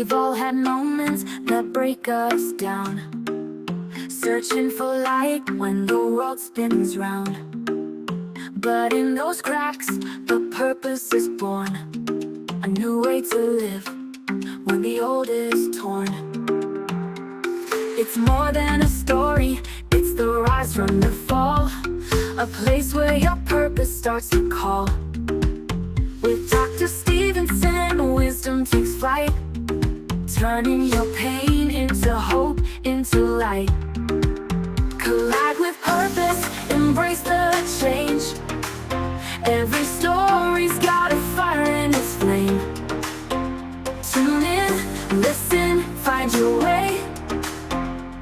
We've all had moments that break us down, searching for light when the world spins round. But in those cracks, the purpose is born, a new way to live when the old is torn. It's more than a story, it's the rise from the fall, a place where your purpose starts to call. With Dr. Stephenson, wisdom takes flight, turning your pain into hope, into light. Collide with purpose, embrace the change. Every story's got a fire in its flame. Tune in, listen, find your way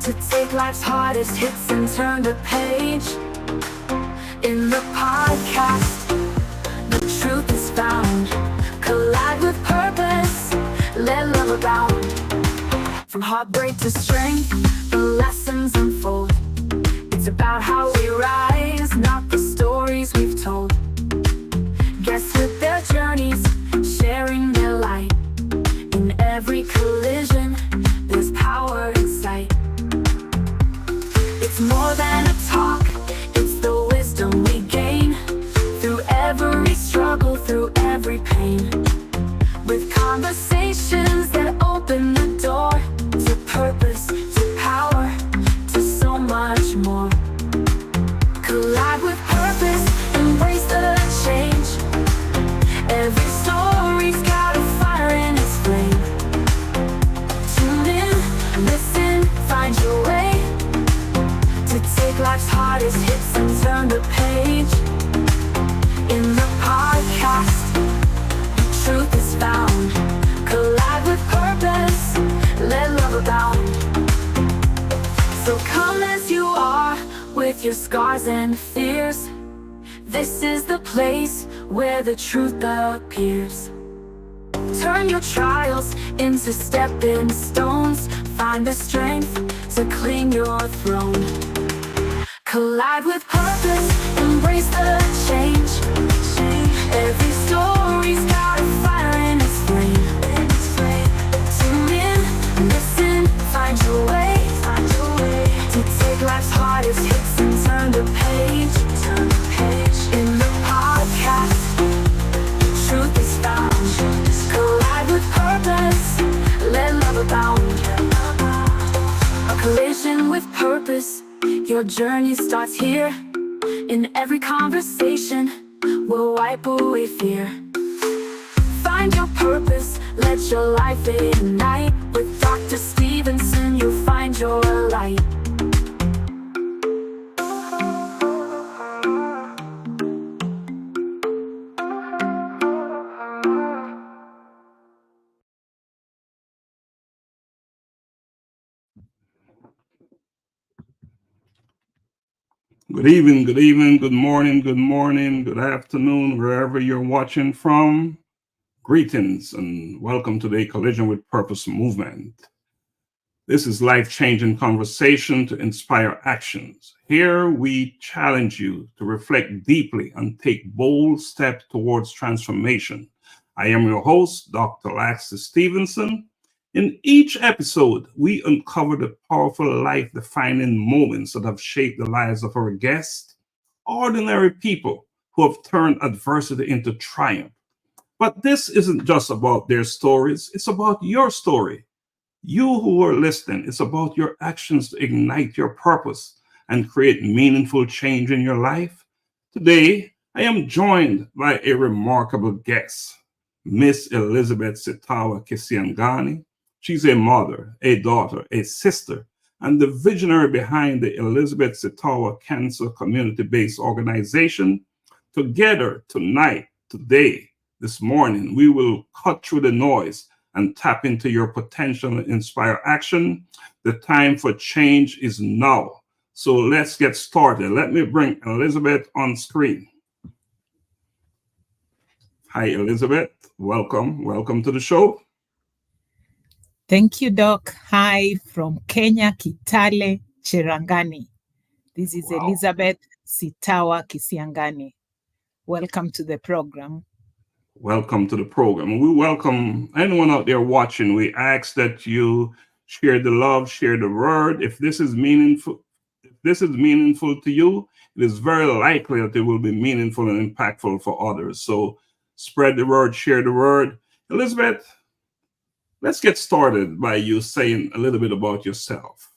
to take life's hardest hits and turn the page. In the podcast, the truth is found. Collide with purpose, let love abound. From heartbreak to strength, the lessons unfold. It's about how we rise, not the stories we've told. Guests with their journeys, sharing their light. In every collision, there's power in sight. It's more than a talk, it's the wisdom we gain through every struggle, through every pain. With conversations that open the door to purpose, to power, to so much more. Collide with purpose, embrace the change. Every story's got a fire in its flame. Tune in, listen, find your way to take life's hardest hits and turn the page. In the podcast, the truth is found. Collide with purpose, let love abound. So come as you are, with your scars and fears. This is the place where the truth appears. Turn your trials into stepping stones. Find the strength to cling your throne. Collide with purpose, embrace the change. Every story's got a fire in its flame. Tune in, listen, find your way to take life's hardest hits and turn the page. In the podcast, the truth is found. Collide with purpose, let love abound. A collision with purpose, your journey starts here. In every conversation, we'll wipe away fear. Find your purpose, let your life ignite. With Dr. Stephenson, you'll find your light. Good evening, good morning, good afternoon, wherever you're watching from. Greetings and welcome to the Collision with Purpose movement. This is life-changing conversation to inspire actions. Here we challenge you to reflect deeply and take bold steps towards transformation. I am your host, Dr. Laxley Stephenson. In each episode, we uncover the powerful life-defining moments that have shaped the lives of our guests, ordinary people who have turned adversity into triumph. But this isn't just about their stories, it's about your story. You who are listening, it's about your actions to ignite your purpose and create meaningful change in your life. Today, I am joined by a remarkable guest, Miss Elizabeth Sitawa Kisiangani. She's a mother, a daughter, a sister, and the visionary behind the Elizabeth Sitawa Cancer community-based organization. Together, tonight, today, this morning, we will cut through the noise and tap into your potential and inspire action. The time for change is now. So let's get started. Let me bring Elizabeth on screen. Hi, Elizabeth. Welcome to the show. Thank you, Doc. Hi from Kenya, Kitale, Cherangani. This is Elizabeth Sitawa Kisiangani. Welcome to the program. welcome to the program. We welcome anyone out there watching. We ask that you share the love, share the word. If this is meaningful to you, it is very likely that it will be meaningful and impactful for others. So spread the word, share the word. Elizabeth, let's get started by you saying a little bit about yourself.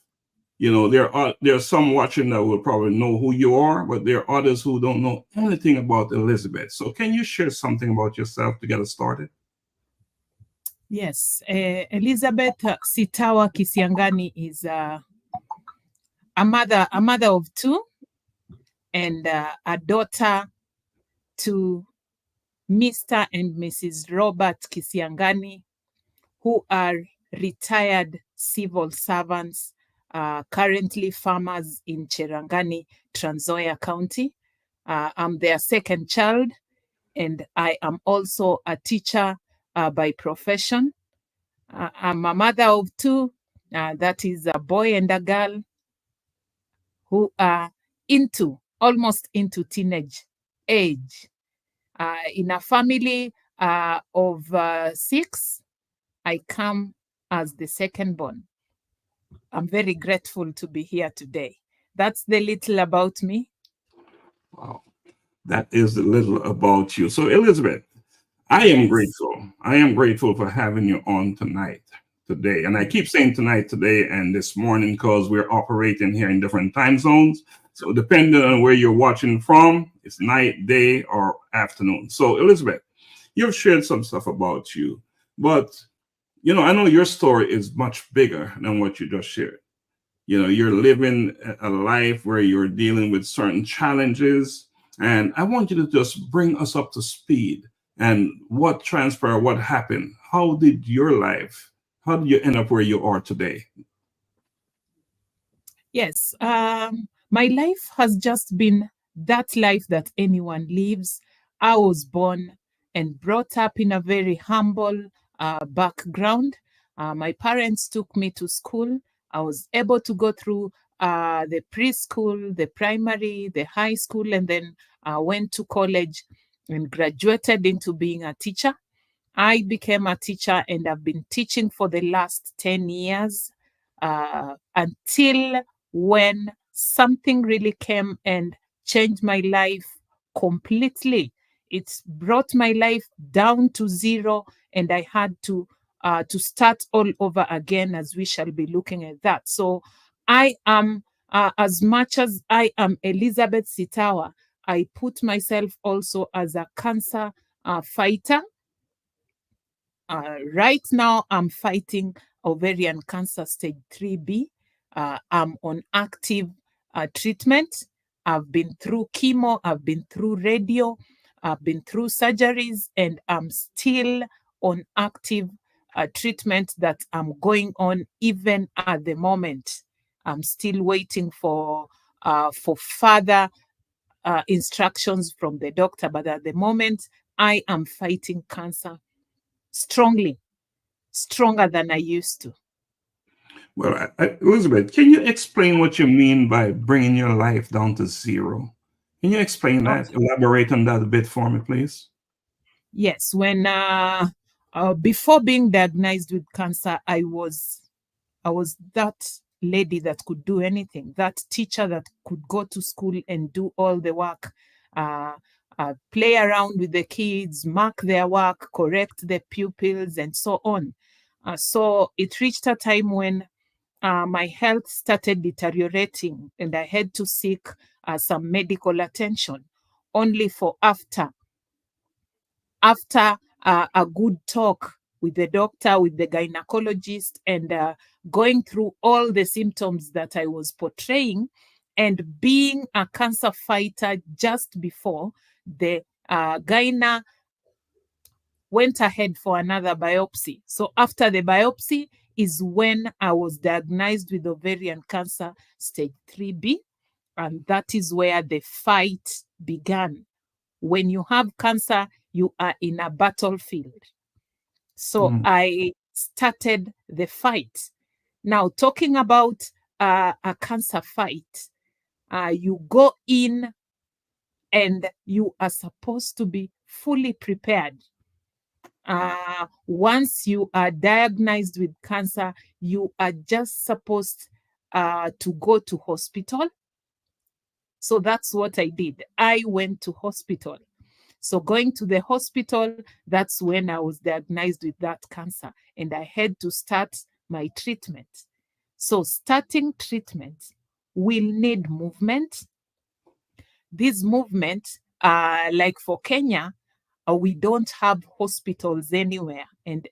There are some watching that will probably know who you are, but there are others who don't know anything about Elizabeth. So can you share something about yourself to get us started? Yes, Elizabeth Sitawa Kisiangani is a mother of two, and a daughter to Mr. and Mrs. Robert Kisiangani, who are retired civil servants, currently farmers in Cherangani, Trans Nzoia County. I'm their second child, and I am also a teacher by profession. I'm a mother of two, that is a boy and a girl, who are almost into teenage age. In a family of six, I come as the second born. I'm very grateful to be here today. That's the little about me. Wow, that is a little about you. So, Elizabeth, I am Yes. grateful. I am grateful for having you on today. And I keep saying tonight, today, and this morning because we're operating here in different time zones. So, depending on where you're watching from, it's night, day, or afternoon. So, Elizabeth, you've shared some stuff about you, but I know your story is much bigger than what you just shared. You're living a life where you're dealing with certain challenges, and I want you to just bring us up to speed and what transpired, what happened. How did you end up where you are today? Yes. My life has just been that life that anyone lives. I was born and brought up in a very humble background. My parents took me to school. I was able to go through the preschool, the primary, the high school, and then went to college and graduated into being a teacher. I became a teacher and I've been teaching for the last 10 years until when something really came and changed my life completely. It brought my life down to zero, and I had to start all over again, as we shall be looking at that. So I am, as much as I am Elizabeth Sitawa, I put myself also as a cancer fighter. Right now, I'm fighting ovarian cancer stage 3B. I'm on active treatment. I've been through chemo, I've been through radio, I've been through surgeries, and I'm still on active treatment that I'm going on even at the moment. I'm still waiting for further instructions from the doctor, but at the moment, I am fighting cancer strongly, stronger than I used to. Well, Elizabeth, can you explain what you mean by bringing your life down to zero? Can you explain that? Okay. Elaborate on that a bit for me, please. Yes, when before being diagnosed with cancer, I was that lady that could do anything, that teacher that could go to school and do all the work, play around with the kids, mark their work, correct the pupils, and so on. So it reached a time when my health started deteriorating and I had to seek some medical attention, only for after a good talk with the doctor, with the gynecologist, and going through all the symptoms that I was portraying, and being a cancer fighter just before, the gyna went ahead for another biopsy. So after the biopsy is when I was diagnosed with ovarian cancer stage 3B. And that is where the fight began. When you have cancer, you are in a battlefield. So I started the fight. Now, talking about a cancer fight, you go in and you are supposed to be fully prepared. Once you are diagnosed with cancer, you are just supposed to go to hospital. So that's what I did. I went to hospital. So going to the hospital, that's when I was diagnosed with that cancer, and I had to start my treatment. So starting treatment will need movement. This movement, like for Kenya, we don't have hospitals anywhere, and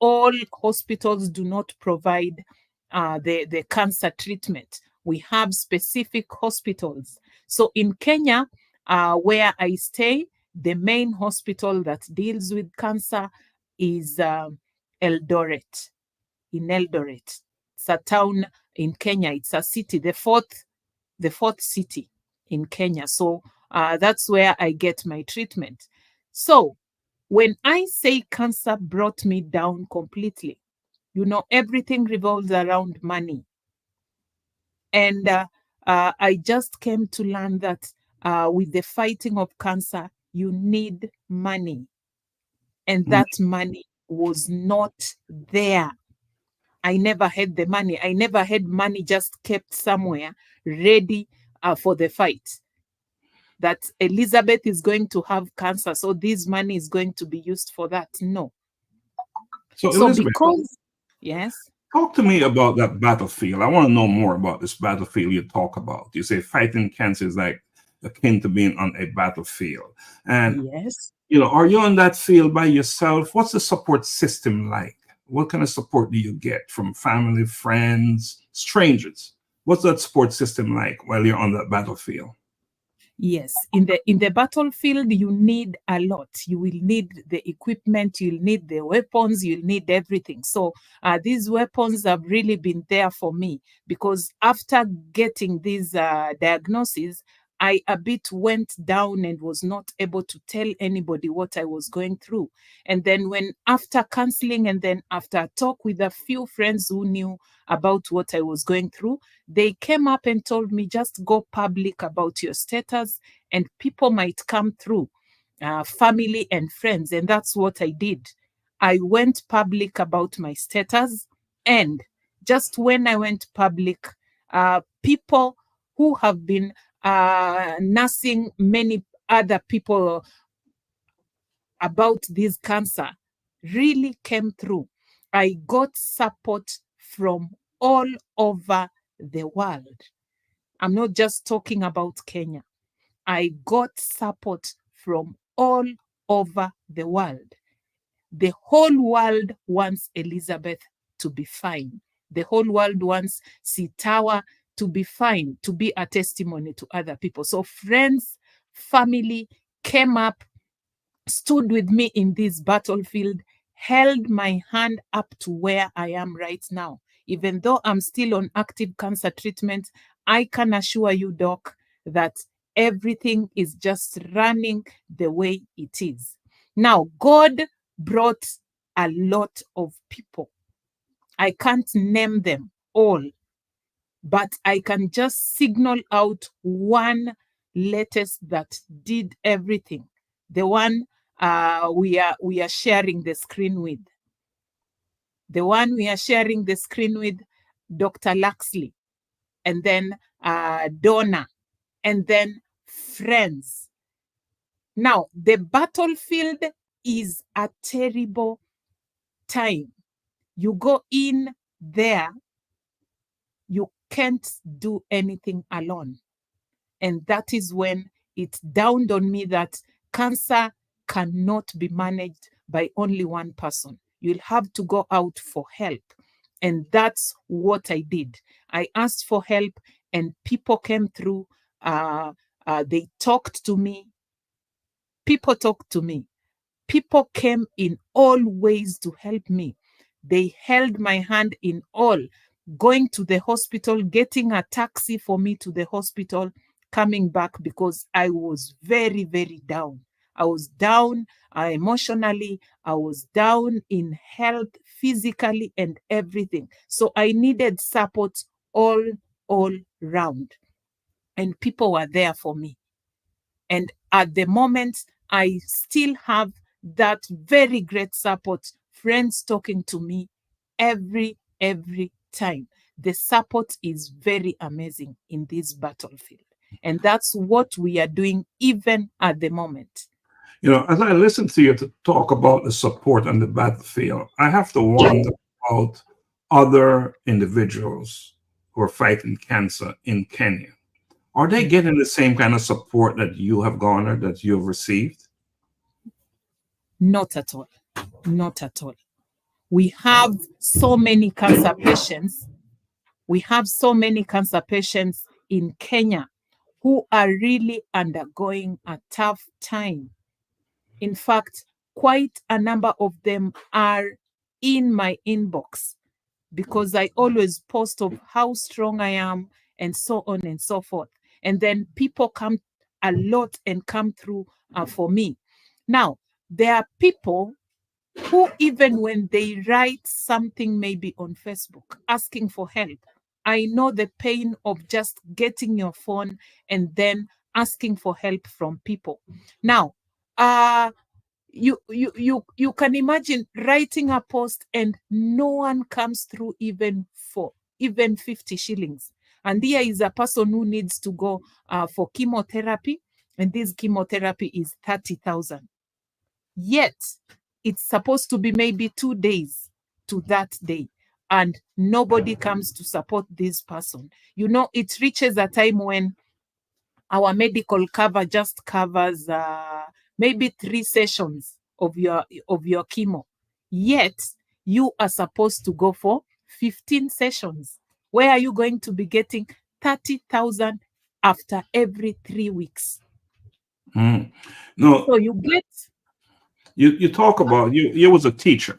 all hospitals do not provide the cancer treatment. We have specific hospitals. So in Kenya, where I stay, the main hospital that deals with cancer is Eldoret, in Eldoret. It's a town in Kenya. It's a city, the fourth city in Kenya. So that's where I get my treatment. So when I say cancer brought me down completely, everything revolves around money. And I just came to learn that with the fighting of cancer, you need money. And that money was not there. I never had the money. I never had money just kept somewhere ready for the fight. That Elizabeth is going to have cancer, so this money is going to be used for that. No. So, So Elizabeth, because, yes. talk to me about that battlefield. I want to know more about this battlefield you talk about. You say fighting cancer is like akin to being on a battlefield. And, Yes. are you on that field by yourself? What's the support system like? What kind of support do you get from family, friends, strangers? What's that support system like while you're on that battlefield? Yes, in the battlefield, you need a lot. You will need the equipment, you'll need the weapons, you'll need everything. So these weapons have really been there for me, because after getting these diagnoses, I a bit went down and was not able to tell anybody what I was going through. And then after counseling, and then after a talk with a few friends who knew about what I was going through, they came up and told me, just go public about your status and people might come through, family and friends. And that's what I did. I went public about my status. And just when I went public, people who have been nursing many other people about this cancer really came through. I got support from all over the world. I'm not just talking about Kenya. I got support from all over the world. The whole world wants Elizabeth to be fine. The whole world wants Sitawa to be fine, to be a testimony to other people. So friends, family came up, stood with me in this battlefield, held my hand up to where I am right now. Even though I'm still on active cancer treatment, I can assure you, Doc, that everything is just running the way it is. Now, God brought a lot of people. I can't name them all, but I can just signal out one latest that did everything. The one we are sharing the screen with. The one we are sharing the screen with, Dr. Laxley, and then Donna, and then friends. Now, the battlefield is a terrible time. You go in there, you can't do anything alone. And that is when it dawned on me that cancer cannot be managed by only one person. You'll have to go out for help. And that's what I did. I asked for help, and people came through. They talked to me. People talked to me. People came in all ways to help me. They held my hand in all, going to the hospital, getting a taxi for me to the hospital, coming back, because I was very, very down. I was down emotionally. I was down in health, physically, and everything. So I needed support all round. And people were there for me. And at the moment, I still have that very great support, friends talking to me every time. The support is very amazing in this battlefield. And that's what we are doing even at the moment. You know, as I listen to you to talk about the support on the battlefield, I have to wonder about other individuals who are fighting cancer in Kenya. Are they getting the same kind of support that you have garnered, that you've received? Not at all. Not at all. We have so many cancer patients. We have so many cancer patients in Kenya who are really undergoing a tough time. In fact, quite a number of them are in my inbox because I always post of how strong I am and so on and so forth. And then people come a lot and come through for me. Now, there are people who, even when they write something maybe on Facebook asking for help, I know the pain of just getting your phone and then asking for help from people. Now, you can imagine writing a post and no one comes through even for 50 shillings. And here is a person who needs to go for chemotherapy, and this chemotherapy is 30,000. Yet it's supposed to be maybe 2 days to that day, and nobody comes to support this person. You know, it reaches a time when our medical cover just covers maybe 3 sessions of your chemo. Yet you are supposed to go for 15 sessions. Where are you going to be getting 30,000 after every 3 weeks? No, So you get you talk about you was a teacher.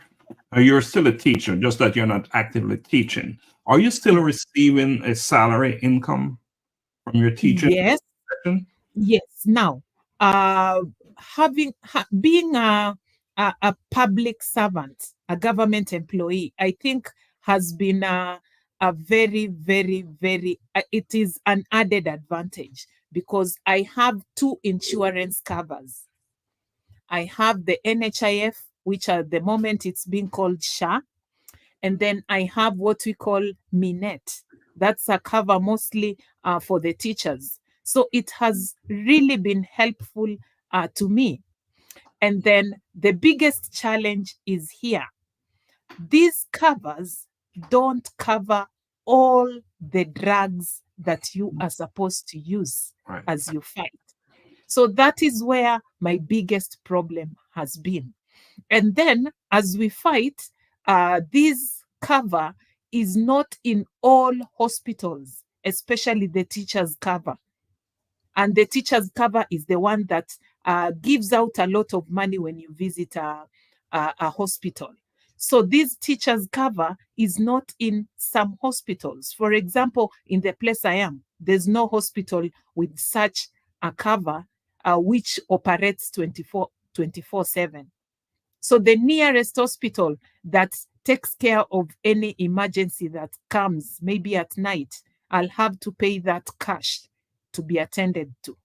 You're still a teacher, just that you're not actively teaching. Are you still receiving a salary income from your teaching yes. profession? Yes. Now, being a public servant, a government employee, I think has been a very, it is an added advantage because I have 2 insurance covers. I have the NHIF, which at the moment it's being called SHA, and then I have what we call Minet. That's a cover mostly for the teachers. So it has really been helpful to me. And then the biggest challenge is here. These covers don't cover all the drugs that you are supposed to use Right. as you fight. So that is where my biggest problem has been. And then as we fight, this cover is not in all hospitals, especially the teacher's cover. And the teacher's cover is the one that gives out a lot of money when you visit a hospital. So this teacher's cover is not in some hospitals. For example, in the place I am, there's no hospital with such a cover which operates 24/7. So the nearest hospital that takes care of any emergency that comes, maybe at night, I'll have to pay that cash to be attended to.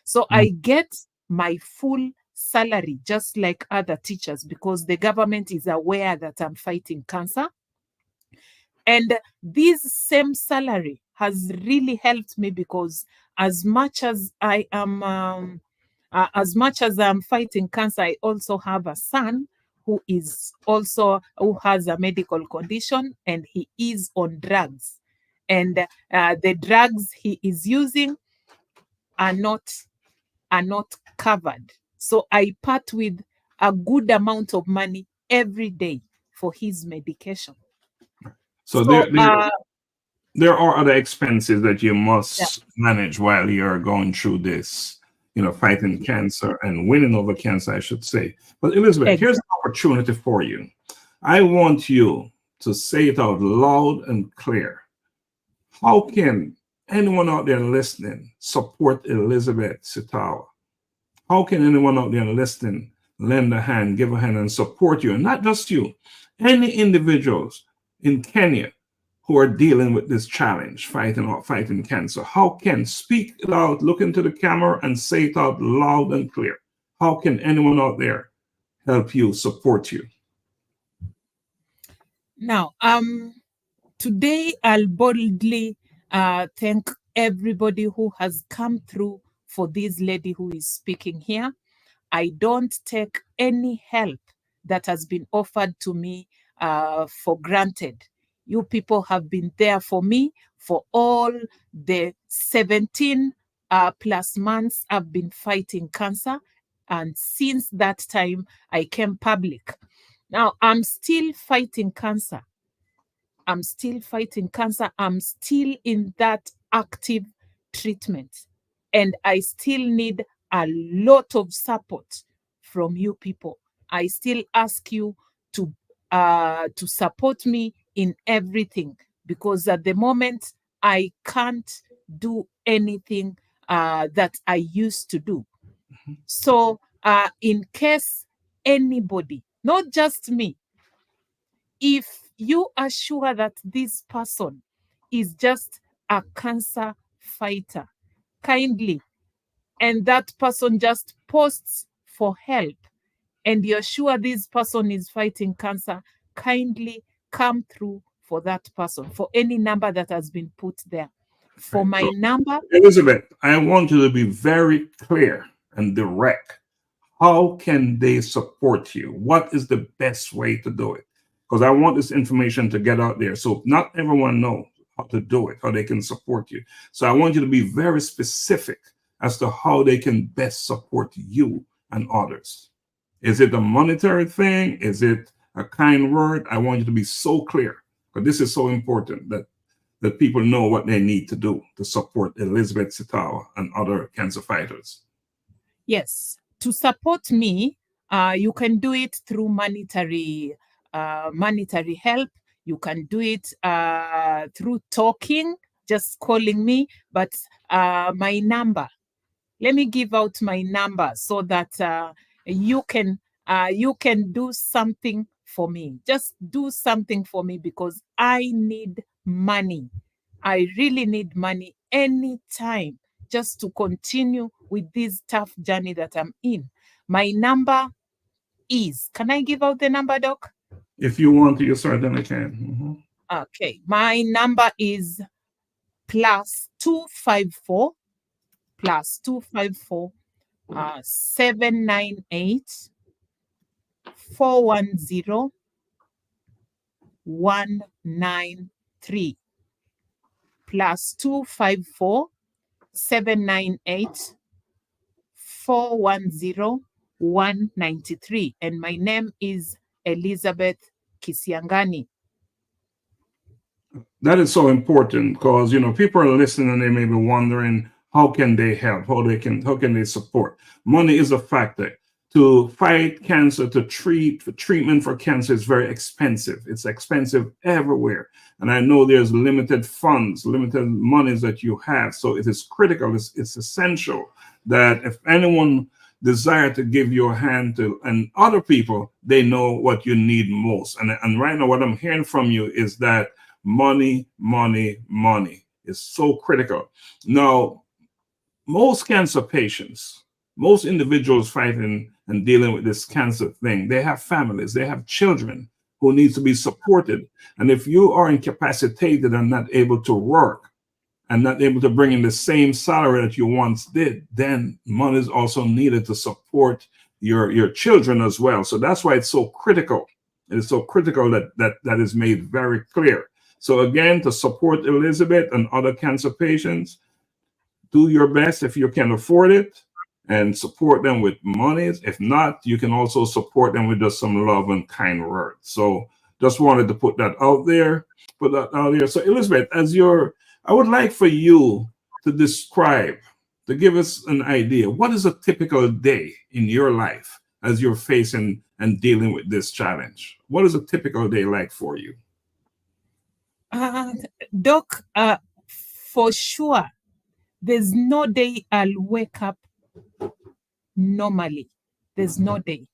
So I get my full salary just like other teachers because the government is aware that I'm fighting cancer. And this same salary has really helped me because as much as I am as much as I'm fighting cancer, I also have a son who has a medical condition and he is on drugs. And the drugs he is using are not covered. So I part with a good amount of money every day for his medication. So So there are other expenses that you must yeah. manage while you're going through this, fighting cancer and winning over cancer, I should say. But Elizabeth, here's an opportunity for you. I want you to say it out loud and clear. How can anyone out there listening support Elizabeth Sitawa? How can anyone out there listening lend a hand, give a hand, and support you? And not just you, any individuals in Kenya who are dealing with this challenge, fighting cancer. How can speak it out, look into the camera and say it out loud and clear? How can anyone out there help you, support you? Now, today I'll boldly thank everybody who has come through for this lady who is speaking here. I don't take any help that has been offered to me for granted. You people have been there for me for all the 17 plus months I've been fighting cancer. And since that time, I came public. Now, I'm still fighting cancer. I'm still fighting cancer. I'm still in that active treatment. And I still need a lot of support from you people. I still ask you to support me in everything, because at the moment I can't do anything that I used to do. So in case anybody, not just me, if you are sure that this person is just a cancer fighter, kindly, and that person just posts for help, and you're sure this person is fighting cancer, kindly come through for that person, for any number that has been put there. For my So, number, Elizabeth, I want you to be very clear and direct. How can they support you? What is the best way to do it? Because I want this information to get out there. So not everyone knows how to do it, how they can support you. So I want you to be very specific as to how they can best support you and others. Is it a monetary thing? Is it a kind word? I want you to be so clear, because this is so important that people know what they need to do to support Elizabeth Sitawa and other cancer fighters. yes, to support me, you can do it through monetary help. You can do it through talking, just calling me. But my number, let me give out my number so that you can do something for me. Just do something for me, because I need money. I really need money anytime, just to continue with this tough journey that I'm in. My number is, can I give out the number, Doc? If you want to, you certainly can. Okay, my number is +254 798 410 193 +254 798 410 193. And my name is Elizabeth Kisiangani. That is so important, because people are listening and they may be wondering, how can they help? How can they support? Money is a factor. To fight cancer, treatment for cancer is very expensive. It's expensive everywhere. And I know there's limited funds, limited monies that you have. So it is critical, it's essential that if anyone desire to give your hand to and other people, they know what you need most. And right now what I'm hearing from you is that money is so critical. Now, most cancer patients, most individuals fighting and dealing with this cancer thing, they have families, they have children who need to be supported. And if you are incapacitated and not able to work and not able to bring in the same salary that you once did, then money is also needed to support your children as well. So that's why it's so critical. It is so critical that is made very clear. So again, to support Elizabeth and other cancer patients, do your best if you can afford it, and support them with monies. If not, you can also support them with just some love and kind words. So just wanted to put that out there. So Elizabeth, I would like for you to describe, to give us an idea, what is a typical day in your life as you're facing and dealing with this challenge? What is a typical day like for you? Doc, for sure, there's no day I'll wake up normally. There's no day.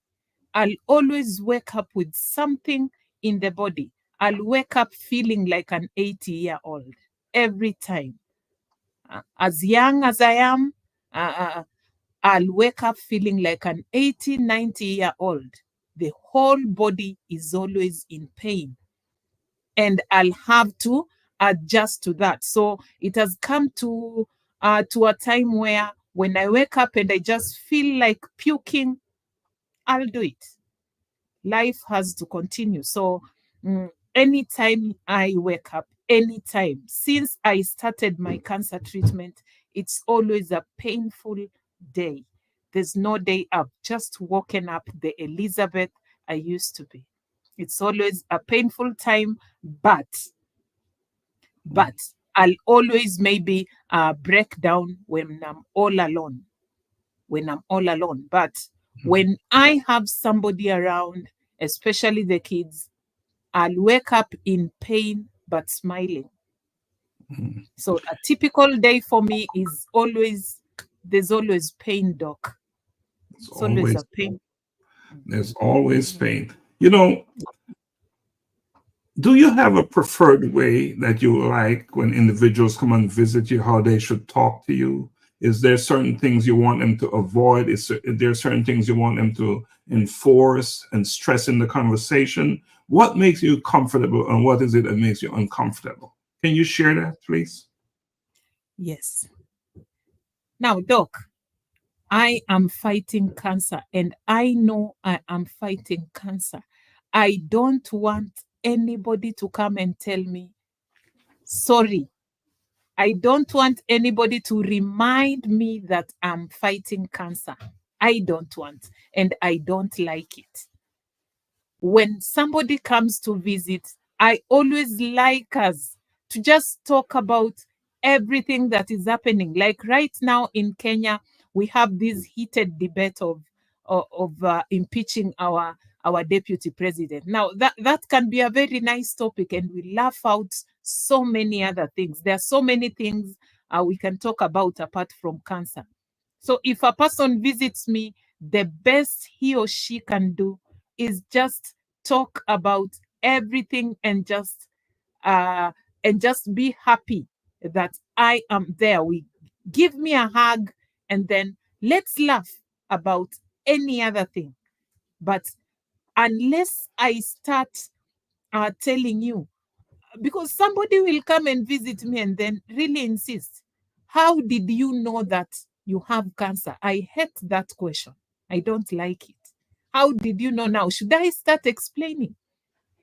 I'll always wake up with something in the body. I'll wake up feeling like an 80-year-old every time. As young as I am, I'll wake up feeling like an 80, 90-year-old. the whole body is always in pain. And I'll have to adjust to that. So it has come to a time where when I wake up and I just feel like puking, I'll do it. Life has to continue. So anytime I wake up, anytime since I started my cancer treatment, it's always a painful day. There's no day I've just woken up the Elizabeth I used to be. It's always a painful time, but I'll always maybe break down when I'm all alone. But when I have somebody around, especially the kids, I'll wake up in pain but smiling. So a typical day for me is there's always pain, Doc. It's always a pain. There's always pain. You know, do you have a preferred way that you like when individuals come and visit you, how they should talk to you? Is there certain things you want them to avoid? Is there certain things you want them to enforce and stress in the conversation? What makes you comfortable and what is it that makes you uncomfortable? Can you share that, please? Yes. Now, Doc, I am fighting cancer and I know I am fighting cancer. I don't want anybody to come and tell me, sorry. I don't want anybody to remind me that I'm fighting cancer. I don't want, and I don't like it. When somebody comes to visit, I always like us to just talk about everything that is happening. Like right now in Kenya, we have this heated debate of impeaching our deputy president. Now that can be a very nice topic, and we laugh out so many other things. There are so many things we can talk about apart from cancer. So if a person visits me, the best he or she can do is just talk about everything and just be happy that I am there. We give me a hug and then let's laugh about any other thing. But unless I start telling you, because somebody will come and visit me and then really insist, how did you know that you have cancer? I hate that question. I don't like it. How did you know now? Should I start explaining?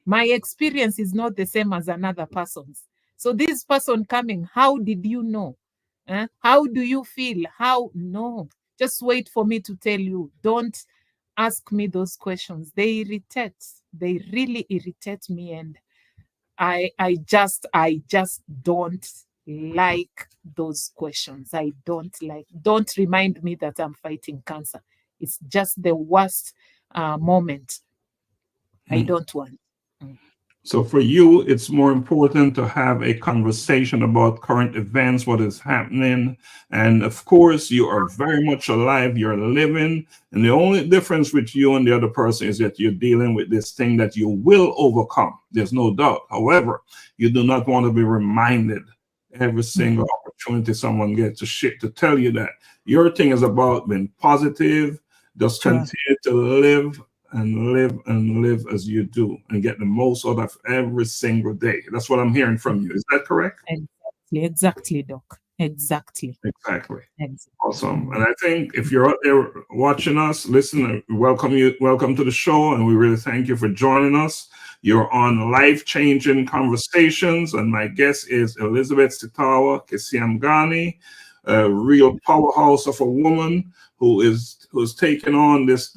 My experience is not the same as another person's. So this person coming, how did you know? How do you feel? How? No, just wait for me to tell you. Don't ask me those questions. They irritate. They really irritate me, and I just don't like those questions. I don't like. Don't remind me that I'm fighting cancer. It's just the worst moment. I don't want. So for you, it's more important to have a conversation about current events, what is happening. And of course, you are very much alive, you're living. And the only difference with you and the other person is that you're dealing with this thing that you will overcome. There's no doubt. However, you do not want to be reminded every single opportunity someone gets to tell you that. Your thing is about being positive, just continue to live and live and live as you do and get the most out of every single day. That's what I'm hearing from you. Is that correct? Exactly, Doc. Exactly. Awesome. And I think if you're out there watching us, listen, welcome to the show, and we really thank you for joining us. You're on Life-Changing Conversations, and my guest is Elizabeth Sitawa Kisiangani, a real powerhouse of a woman who's taken on this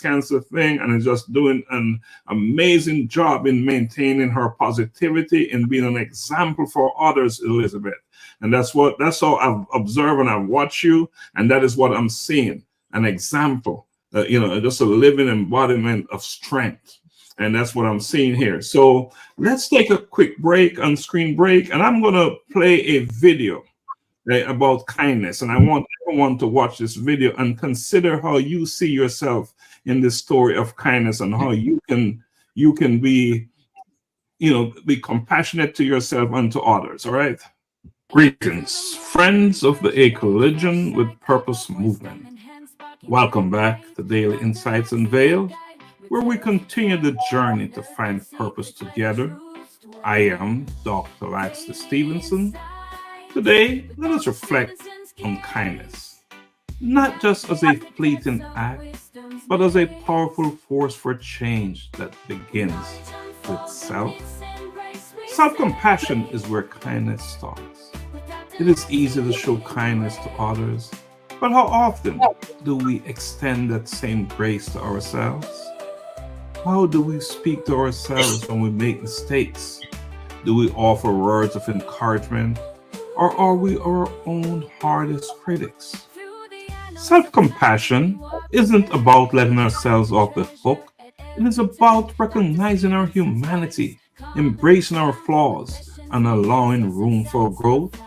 cancer thing, and is just doing an amazing job in maintaining her positivity and being an example for others, Elizabeth. And that's how I've observed and I've watched you, and that is what I'm seeing, an example, just a living embodiment of strength. And that's what I'm seeing here. So let's take a quick break, on-screen break, and I'm going to play a video about kindness. And I want everyone to watch this video and consider how you see yourself in this story of kindness and how you can be, be compassionate to yourself and to others. All right. Greetings, friends of the A Collision with Purpose movement. Welcome back to Daily Insights Unveiled. where we continue the journey to find purpose together. I am Dr. Laxley Stephenson. Today, let us reflect on kindness, not just as a fleeting act, but as a powerful force for change that begins with self. Self compassion is where kindness starts. It is easy to show kindness to others, but how often do we extend that same grace to ourselves? How do we speak to ourselves when we make mistakes? Do we offer words of encouragement, or are we our own hardest critics? Self compassion isn't about letting ourselves off the hook, it is about recognizing our humanity, embracing our flaws, and allowing room for growth.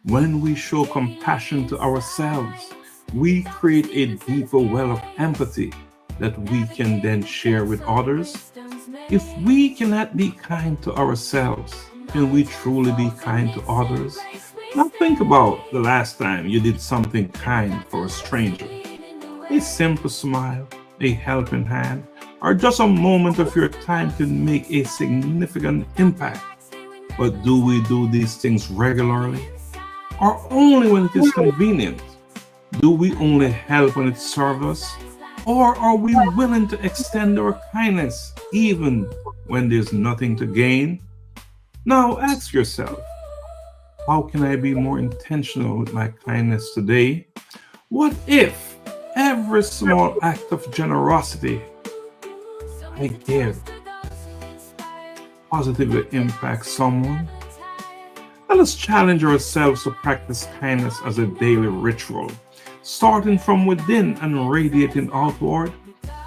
When we show compassion to ourselves, we create a deeper well of empathy that we can then share with others. If we cannot be kind to ourselves, can we truly be kind to others? Now think about the last time you did something kind for a stranger. A simple smile, a helping hand, or just a moment of your time can make a significant impact. But do we do these things regularly? Or only when it is convenient? Do we only help when it serves us? Or are we willing to extend our kindness even when there's nothing to gain? Now ask yourself, how can I be more intentional with my kindness today? What if every small act of generosity I give positively impacts someone? Let us challenge ourselves to practice kindness as a daily ritual, starting from within and radiating outward.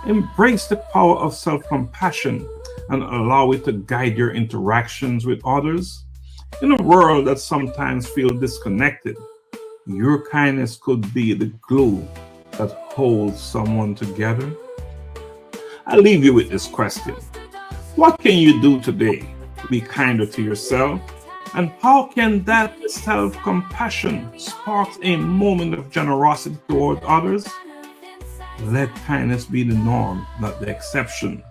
Embrace the power of self-compassion and allow it to guide your interactions with others. In a world that sometimes feels disconnected, your kindness could be the glue that holds someone together. I leave you with this question. What can you do today to be kinder to yourself? And how can that self-compassion spark a moment of generosity toward others? Let kindness be the norm, not the exception.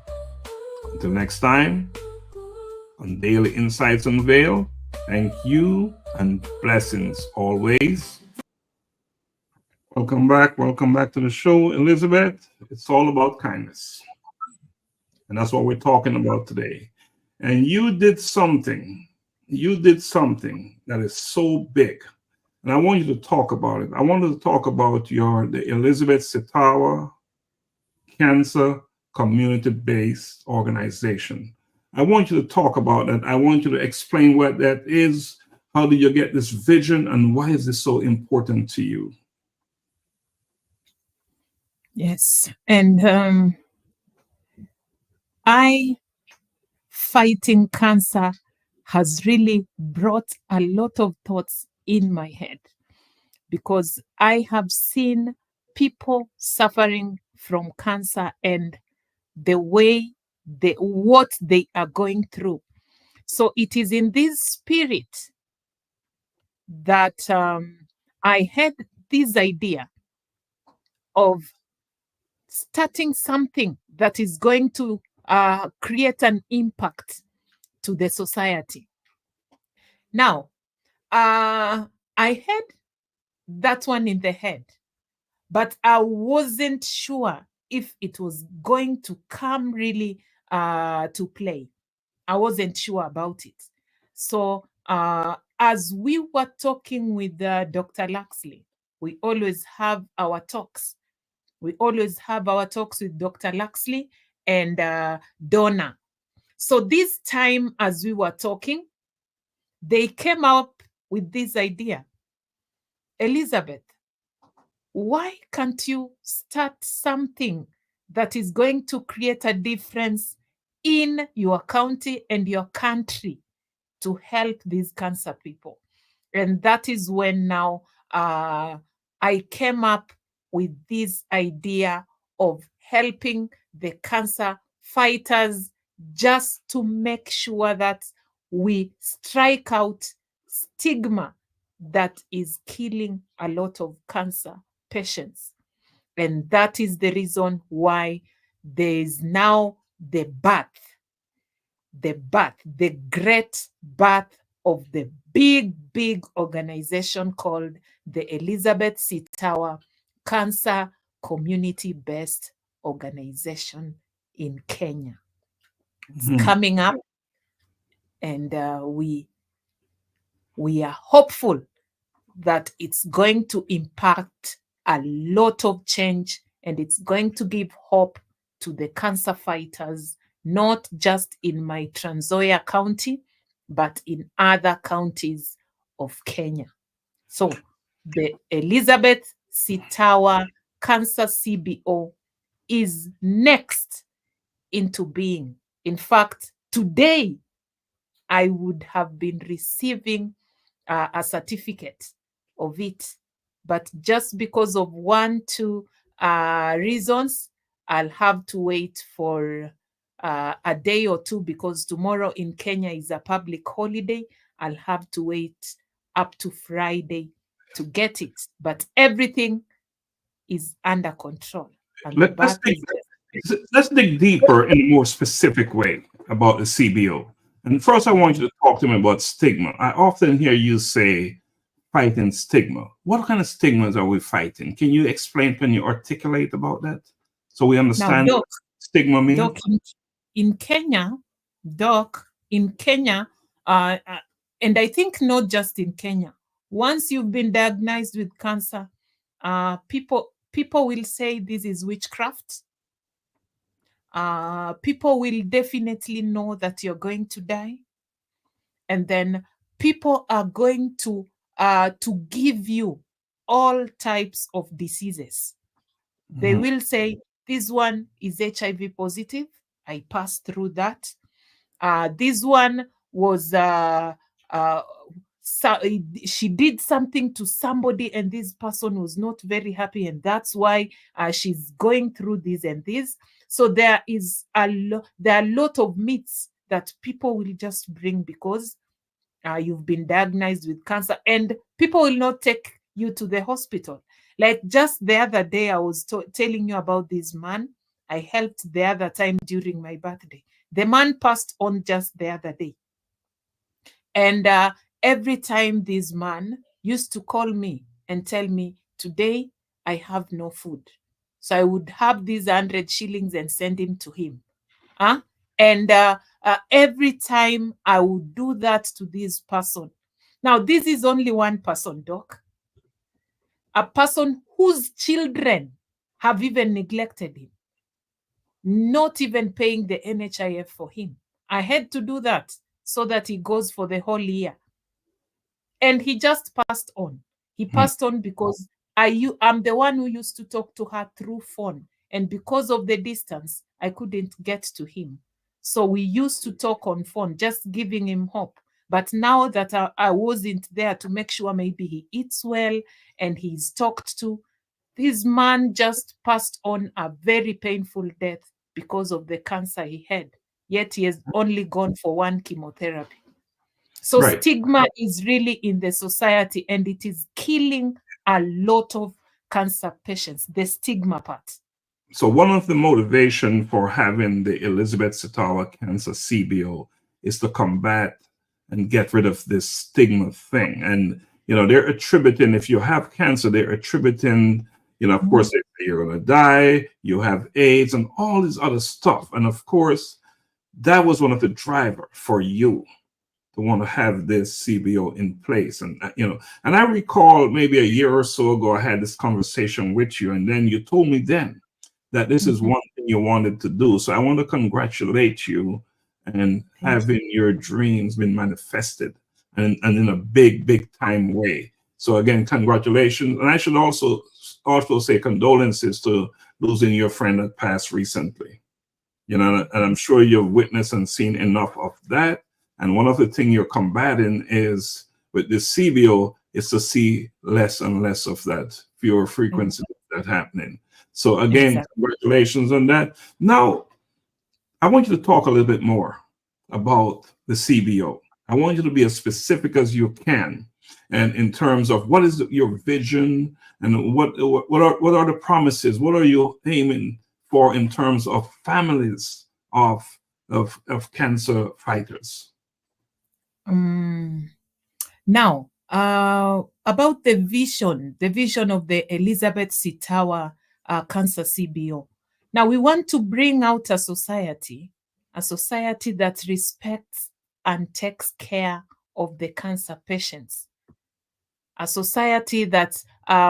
Until next time, on Daily Insights Unveiled, thank you and blessings always. Welcome back to the show, Elizabeth. It's all about kindness. And that's what we're talking about today. And you did something that is so big. And I want you to talk about it. I wanted to talk about the Elizabeth Sitawa Cancer community-based organization. I want you to talk about that. I want you to explain what that is. How did you get this vision, and why is this so important to you? Yes. And fighting cancer has really brought a lot of thoughts in my head, because I have seen people suffering from cancer and what they are going through. So it is in this spirit that I had this idea of starting something that is going to create an impact to the society. Now, I had that one in the head, but I wasn't sure if it was going to come really to play. I wasn't sure about it. So as we were talking with Dr. Laxley, we always have our talks. We always have our talks with Dr. Laxley and Donna. So this time, as we were talking, they came up with this idea. Elizabeth, why can't you start something that is going to create a difference in your county and your country to help these cancer people? And that is when now I came up with this idea of helping the cancer fighters, just to make sure that we strike out stigma that is killing a lot of cancer patients. And that is the reason why there is now the great birth of the big organization called the Elizabeth Sitawa Cancer Community-Based Organization in Kenya. It's coming up, and we are hopeful that it's going to impact a lot of change, and it's going to give hope to the cancer fighters, not just in my Trans Nzoia County, but in other counties of Kenya. So the Elizabeth Sitawa Cancer CBO is next into being. In fact, today I would have been receiving a certificate of it, but just because of 1-2 reasons, I'll have to wait for a day or two, because tomorrow in Kenya is a public holiday. I'll have to wait up to Friday to get it, but everything is under control. And Let's dig deeper in a more specific way about the CBO. And first, I want you to talk to me about stigma. I often hear you say fighting stigma. What kind of stigmas are we fighting? Can you explain, can you articulate about that so we understand now, what stigma means? Doc, in Kenya, and I think not just in Kenya, once you've been diagnosed with cancer, people will say this is witchcraft. People will definitely know that you're going to die. And then people are going to give you all types of diseases. They will say, this one is HIV positive. I passed through that. This one was, she did something to somebody and this person was not very happy, and that's why she's going through this and this. So there are a lot of myths that people will just bring because you've been diagnosed with cancer, and people will not take you to the hospital. Like just the other day, I was telling you about this man I helped the other time during my birthday. The man passed on just the other day. And every time this man used to call me and tell me, today I have no food. So I would have these 100 shillings and send him to him. And every time I would do that to this person. Now, this is only one person, Doc. A person whose children have even neglected him, not even paying the NHIF for him. I had to do that so that he goes for the whole year. And he just passed on. He passed on because I'm the one who used to talk to her through phone. And because of the distance, I couldn't get to him. So we used to talk on phone, just giving him hope. But now that I wasn't there to make sure maybe he eats well and he's talked to, this man just passed on a very painful death because of the cancer he had. Yet he has only gone for one chemotherapy. So stigma is really in the society, and it is killing a lot of cancer patients, the stigma part. So one of the motivation for having the Elizabeth Sitawa Cancer CBO is to combat and get rid of this stigma thing. And, you know, they're attributing, if you have cancer, they're attributing, you know, of course, they say you're going to die, you have AIDS and all this other stuff. And of course, that was one of the drivers for you to want to have this CBO in place. And, you know, and I recall maybe a year or so ago, I had this conversation with you, and then you told me then that this is one thing you wanted to do. So I want to congratulate you and having your dreams been manifested and in a big time way. So again, congratulations. And I should also say condolences to losing your friend that passed recently. You know, and I'm sure you've witnessed and seen enough of that. And one of the things you're combating is with this CBO is to see less and less of that, fewer frequency of that happening. So again, congratulations on that. Now, I want you to talk a little bit more about the CBO. I want you to be as specific as you can, and in terms of what is your vision and what are the promises? What are you aiming for in terms of families of cancer fighters? Now, about the vision of the Elizabeth Sitawa Cancer CBO. Now, we want to bring out a society that respects and takes care of the cancer patients. A society that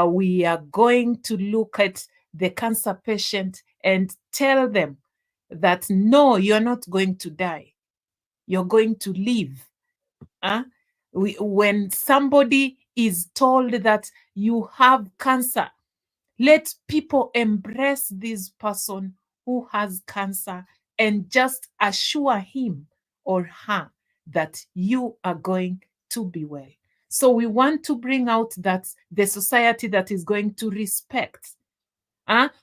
we are going to look at the cancer patient and tell them that, no, you're not going to die. You're going to live. When somebody is told that you have cancer, let people embrace this person who has cancer and just assure him or her that you are going to be well. So we want to bring out that the society that is going to respect.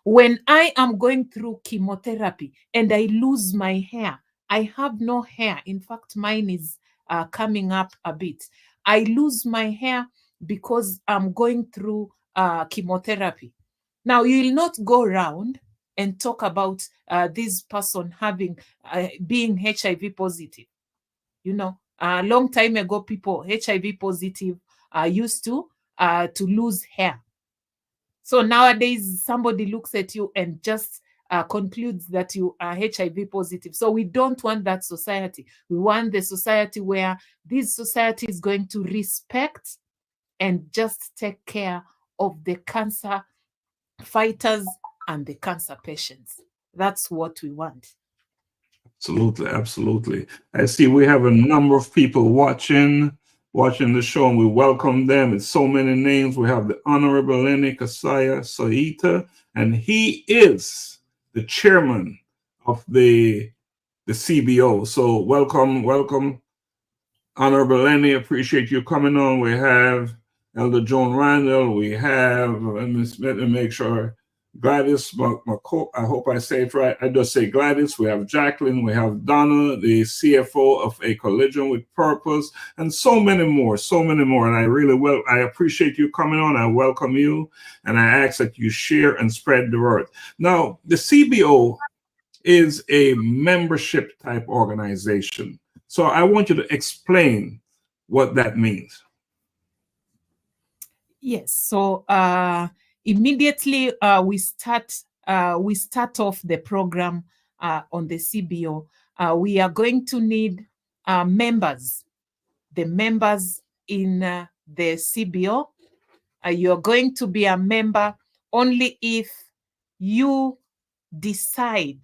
When I am going through chemotherapy and I lose my hair, I have no hair. In fact, mine is coming up a bit. I lose my hair because I'm going through chemotherapy. Now, you will not go around and talk about this person being HIV positive. You know, a long time ago, people HIV positive used to lose hair. So nowadays, somebody looks at you and just concludes that you are HIV positive. So we don't want that society. We want the society where this society is going to respect and just take care of the cancer fighters and the cancer patients. That's what we want. Absolutely, absolutely. I see we have a number of people watching the show, and we welcome them. It's so many names. We have the Honorable Lenny Kasaya Saita, and he is the chairman of the CBO. So welcome, Honorable Lenny. Appreciate you coming on. We have Elder Joan Randall. We have, let me make sure, Gladys, I hope I say it right. I just say Gladys. We have Jacqueline. We have Donna, the CFO of A Collision with Purpose, and so many more. And I appreciate you coming on. I welcome you, and I ask that you share and spread the word. Now, the CBO is a membership type organization. So I want you to explain what that means. Yes. So immediately we start off the program on the CBO. We are going to need members. The members in the CBO. You're going to be a member only if you decide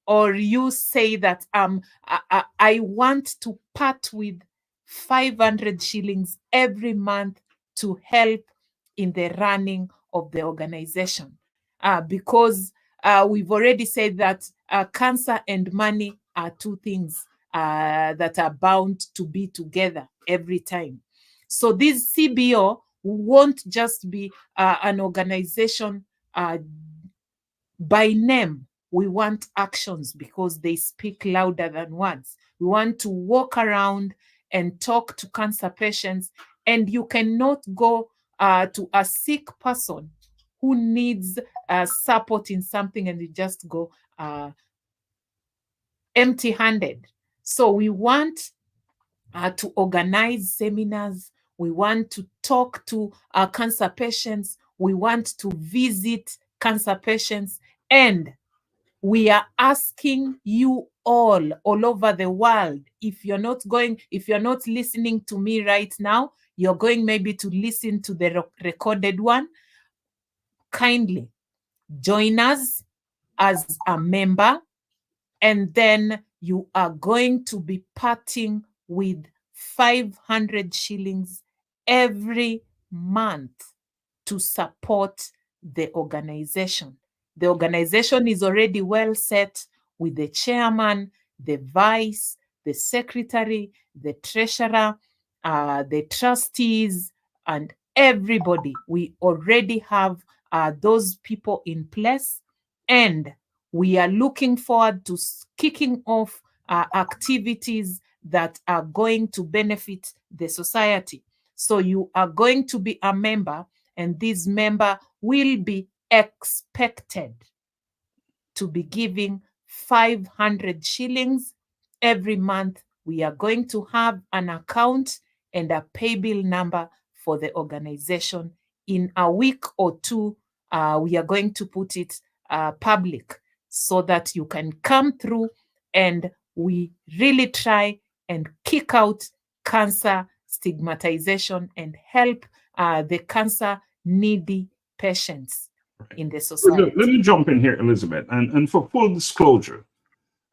or you say that I want to part with 500 shillings every month to help in the running of the organization. Because we've already said that cancer and money are two things that are bound to be together every time. So this CBO won't just be an organization by name. We want actions because they speak louder than words. We want to walk around and talk to cancer patients, and you cannot go to a sick person who needs support in something and you just go empty-handed. So we want to organize seminars. We want to talk to cancer patients. We want to visit cancer patients, and we are asking you all over the world, if you're not listening to me right now, you're going maybe to listen to the recorded one. Kindly join us as a member, and then you are going to be parting with 500 shillings every month to support the organization. The organization is already well set with the chairman, the vice, the secretary, the treasurer, the trustees, and everybody. We already have those people in place, and we are looking forward to kicking off activities that are going to benefit the society. So you are going to be a member, and this member will be expected to be giving 500 shillings every month. We are going to have an account and a pay bill number for the organization. In a week or two, we are going to put it public so that you can come through, and we really try and kick out cancer stigmatization and help the cancer needy patients in the society. Let me jump in here, Elizabeth, and for full disclosure,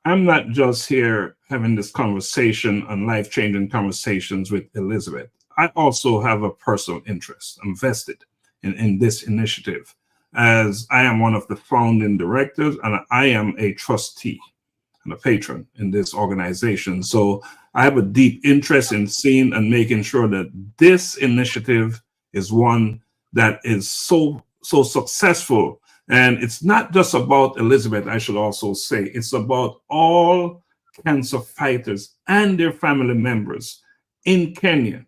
I'm not just here having this conversation and life-changing conversations with Elizabeth. I also have a personal interest. I'm vested in this initiative, as I am one of the founding directors and I am a trustee and a patron in this organization. So I have a deep interest in seeing and making sure that this initiative is one that is so successful. And it's not just about Elizabeth, I should also say. It's about all cancer fighters and their family members in Kenya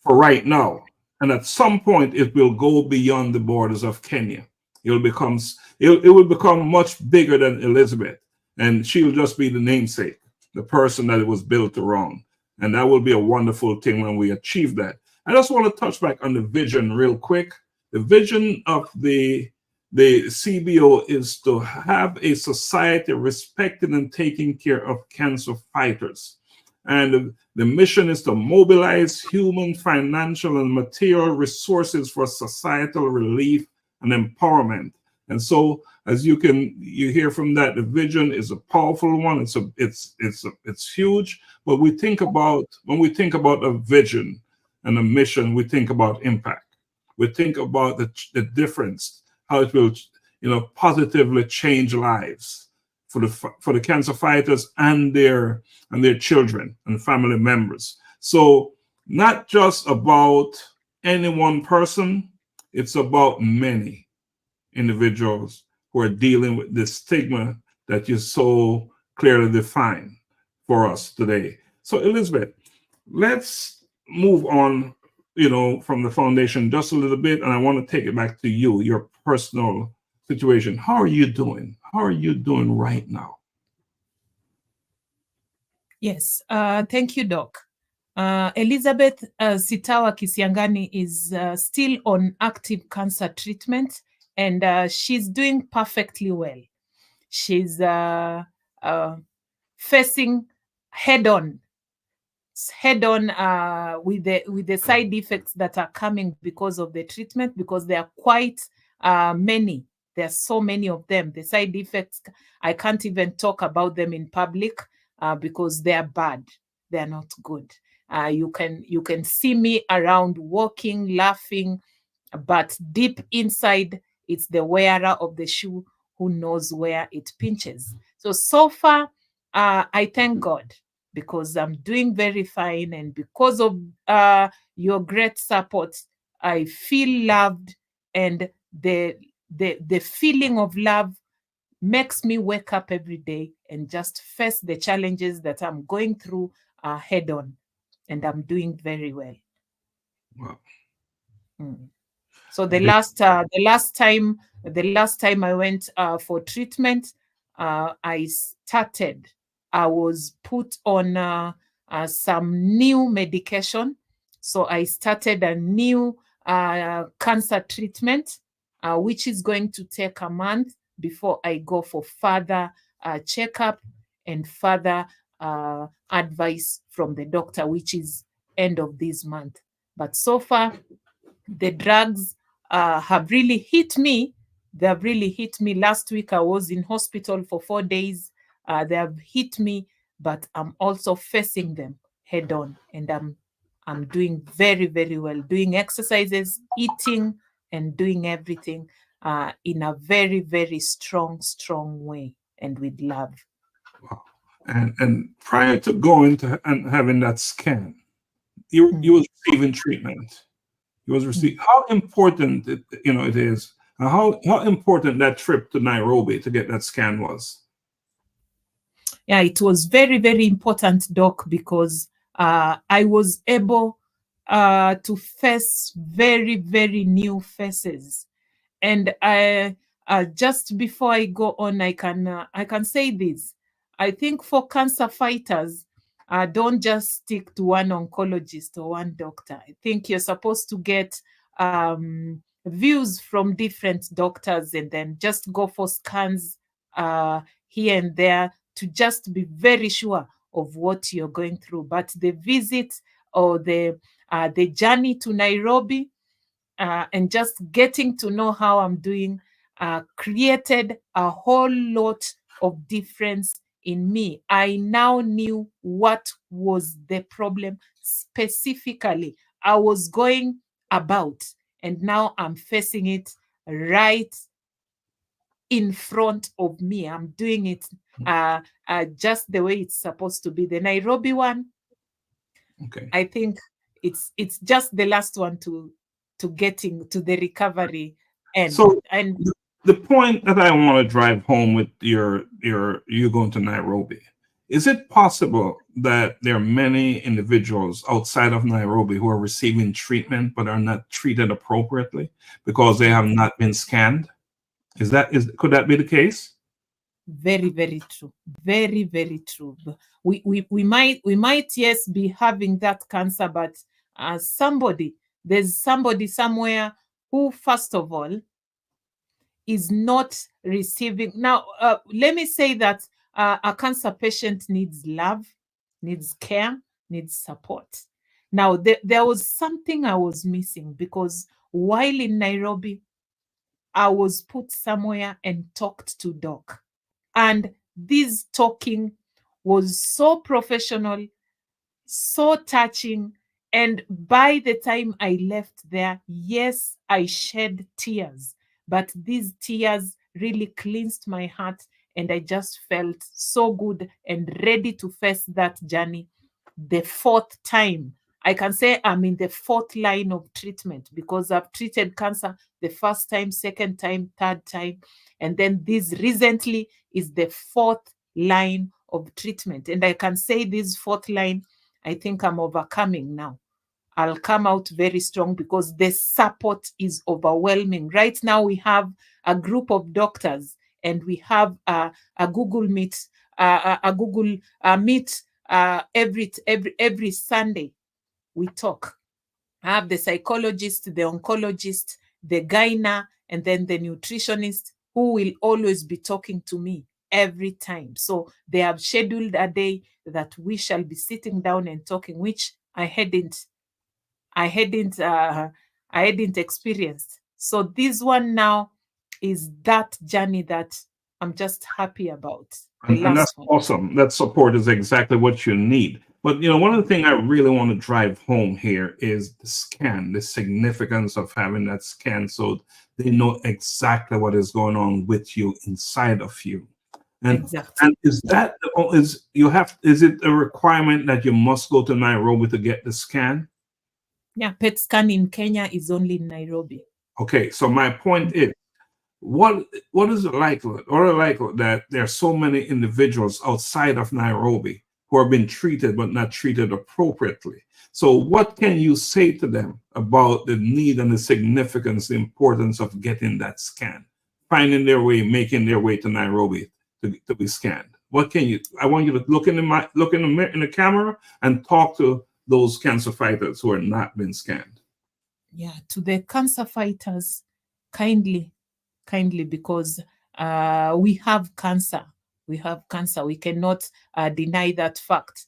for right now. And at some point, it will go beyond the borders of Kenya. It will become much bigger than Elizabeth. And she'll just be the namesake, the person that it was built around. And that will be a wonderful thing when we achieve that. I just want to touch back on the vision real quick. The vision of the CBO is to have a society respecting and taking care of cancer fighters. And the mission is to mobilize human, financial, and material resources for societal relief and empowerment. And so, as you hear from that, the vision is a powerful one. It's huge. But when we think about a vision and a mission, we think about impact. We think about the difference, how it will, positively change lives for the cancer fighters and their children and family members. So not just about any one person, it's about many individuals who are dealing with this stigma that you so clearly define for us today. So Elizabeth, let's move on, from the foundation just a little bit, and I want to take it back to you, your personal situation. How are you doing? How are you doing right now? Yes, thank you, Doc. Elizabeth Sitawa Kisiangani is still on active cancer treatment, and she's doing perfectly well. She's facing head-on with the side effects that are coming because of the treatment, because there are quite many. There are so many of them. The side effects, I can't even talk about them in public because they are bad. They are not good. You can see me around walking, laughing, but deep inside, it's the wearer of the shoe who knows where it pinches. So far, I thank God, because I'm doing very fine, and because of your great support, I feel loved, and the feeling of love makes me wake up every day and just face the challenges that I'm going through head on, and I'm doing very well. Wow. So the last time I went for treatment, I was put on some new medication. So I started a new cancer treatment, which is going to take a month before I go for further checkup and further advice from the doctor, which is end of this month. But so far, the drugs have really hit me. They have really hit me. Last week, I was in hospital for 4 days. They have hit me, but I'm also facing them head on, and I'm doing very, very well, doing exercises, eating, and doing everything in a very, very strong way, and with love. Wow. And prior to going to and having that scan, you was receiving treatment. You was receiving. How important it is, and how important that trip to Nairobi to get that scan was. Yeah, it was very, very important, Doc, because I was able to face very, very new faces. And just before I go on, I can say this. I think for cancer fighters, don't just stick to one oncologist or one doctor. I think you're supposed to get views from different doctors, and then just go for scans here and there to just be very sure of what you're going through. But the visit or the journey to Nairobi, and just getting to know how I'm doing, created a whole lot of difference in me. I now knew what was the problem specifically I was going about, and now I'm facing it right in front of me. I'm doing it just the way it's supposed to be. The Nairobi one, Okay. I think it's just the last one to getting to the recovery end. So And the point that I want to drive home with you going to Nairobi, is it possible that there are many individuals outside of Nairobi who are receiving treatment but are not treated appropriately because they have not been scanned? Could that be the case? very, very true. Very, very true. We might yes be having that cancer, but there's somebody somewhere who, first of all, is not receiving. Now, let me say that a cancer patient needs love, needs care, needs support. Now, there was something I was missing, because while in Nairobi, I was put somewhere and talked to doc. And this talking was so professional, so touching. And by the time I left there, yes, I shed tears, but these tears really cleansed my heart, and I just felt so good and ready to face that journey the fourth time. I can say I'm in the fourth line of treatment, because I've treated cancer the first time, second time, third time, and then this recently is the fourth line of treatment. And I can say this fourth line, I think I'm overcoming now. I'll come out very strong, because the support is overwhelming. Right now, we have a group of doctors, and we have a Google Meet, Meet every Sunday. We talk. I have the psychologist, the oncologist, the gyna, and then the nutritionist, who will always be talking to me every time. So they have scheduled a day that we shall be sitting down and talking, which I hadn't experienced. So this one now is that journey that I'm just happy about. And that's awesome. That support is exactly what you need. But one of the things I really want to drive home here is the scan, the significance of having that scan, so they know exactly what is going on with you, inside of you. And, exactly. And is it a requirement that you must go to Nairobi to get the scan? Yeah, PET scan in Kenya is only in Nairobi. Okay, so my point is, what is the likelihood, that there are so many individuals outside of Nairobi who have been treated but not treated appropriately? So what can you say to them about the need and the significance, the importance of getting that scan, finding their way, making their way to Nairobi to be scanned? What can you? I want you to look in the camera and talk to those cancer fighters who are not been scanned. Yeah, to the cancer fighters, kindly, because we have cancer. We cannot deny that fact.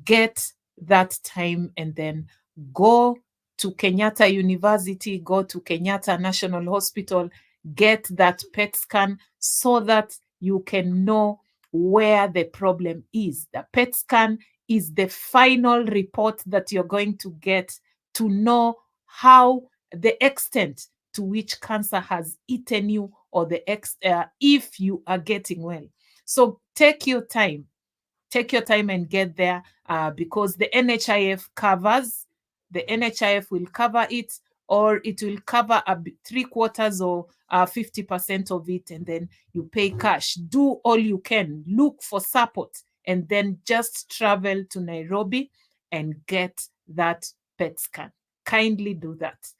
Get that time, and then go to Kenyatta University, go to Kenyatta National Hospital, get that PET scan, so that you can know where the problem is. The PET scan is the final report that you're going to get to know how the extent to which cancer has eaten you, or if you are getting well. So take your time and get there, because the NHIF will cover it, or it will cover 3/4 or 50% of it, and then you pay cash. Do all you can, look for support, and then just travel to Nairobi and get that PET scan. Kindly do that.